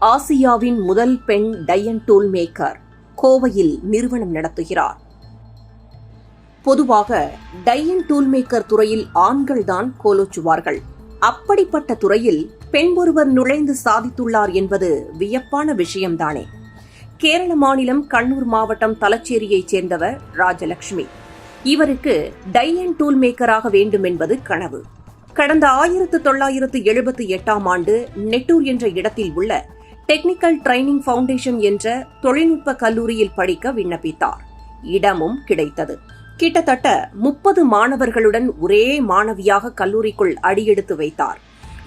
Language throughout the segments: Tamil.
ஆசியாவின் முதல் பெண் டை அண்ட் டூல் மேக்கர் கோவையில் நிறுவனம் நடத்துகிறார். பொதுவாக டை அண்ட் டூல் மேக்கர் துறையில் ஆண்கள்தான் கோலோச்சுவார்கள். அப்படிப்பட்ட துறையில் பெண் ஒருவர் நுழைந்து சாதித்துள்ளார் என்பது வியப்பான விஷயம்தானே. கேரள மாநிலம் கண்ணூர் மாவட்டம் தலச்சேரியைச் சேர்ந்தவர் ராஜலட்சுமி. இவருக்கு டை அண்ட் டூல் மேக்கராக வேண்டும் என்பது கனவு. கடந்த 1978ஆம் ஆண்டு நெட்டூர் என்ற இடத்தில் உள்ள டெக்னிக்கல் ட்ரைனிங் ஃபவுண்டேஷன் என்ற தொழில்நுட்ப கல்லூரியில் படிக்க விண்ணப்பித்தார். இடமும் கிடைத்தது. கிட்டத்தட்ட 30 மாணவர்களுடன் ஒரே மாணவியாக கல்லூரிக்குள் அடியெடுத்து வைத்தார்.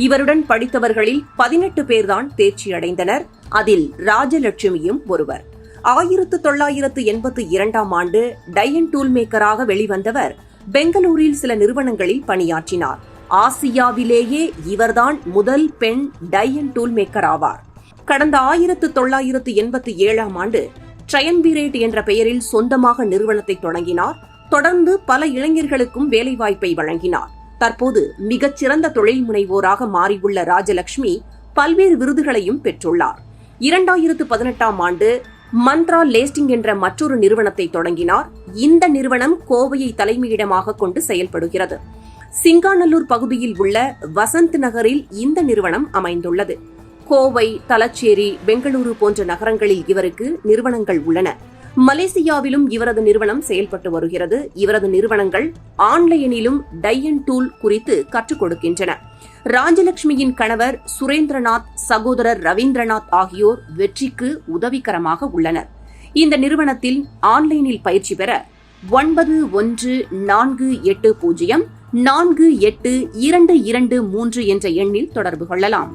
இவருடன் படித்தவர்களில் 18 பேர்தான் தேர்ச்சி அடைந்தனர். அதில் ராஜலட்சுமியும் ஒருவர். 1982ஆம் ஆண்டு டை அண்ட் டூல் மேக்கராக வெளிவந்தவர் பெங்களூரில் சில நிறுவனங்களில் பணியாற்றினார். ஆசியாவிலேயே இவர்தான் முதல் பெண் டை அண்ட் டூல் மேக்கர் ஆவார். கடந்த 1987ஆம் ஆண்டு ட்ரையன்பிரேட் என்ற பெயரில் சொந்தமாக நிறுவனத்தை தொடங்கினார். தொடர்ந்து பல இளைஞர்களுக்கும் வேலைவாய்ப்பை வழங்கினார். தற்போது மிகச்சிறந்த தொழில் முனைவோராக மாறியுள்ள ராஜலட்சுமி பல்வேறு விருதுகளையும் பெற்றுள்ளார். 2018ஆம் ஆண்டு மந்த்ரா லேஸ்டிங் என்ற மற்றொரு நிறுவனத்தை தொடங்கினார். இந்த நிறுவனம் கோவையை தலைமையிடமாக கொண்டு செயல்படுகிறது. சிங்காநல்லூர் பகுதியில் உள்ள வசந்த் நகரில் இந்த நிறுவனம் அமைந்துள்ளது. கோவை, தலச்சேரி, பெங்களூரு போன்ற நகரங்களில் இவருக்கு நிறுவனங்கள் உள்ளன. மலேசியாவிலும் இவரது நிறுவனம் செயல்பட்டு வருகிறது. இவரது நிறுவனங்கள் ஆன்லைனிலும் டை அண்ட் டூல் குறித்து கற்றுக் கொடுக்கின்றன. ராஜலட்சுமியின் கணவர் சுரேந்திரநாத், சகோதரர் ரவீந்திரநாத் ஆகியோர் வெற்றிக்கு உதவிகரமாக உள்ளனர். இந்த நிறுவனத்தில் ஆன்லைனில் பயிற்சி பெற 9148048223 என்ற எண்ணில் தொடர்பு கொள்ளலாம்.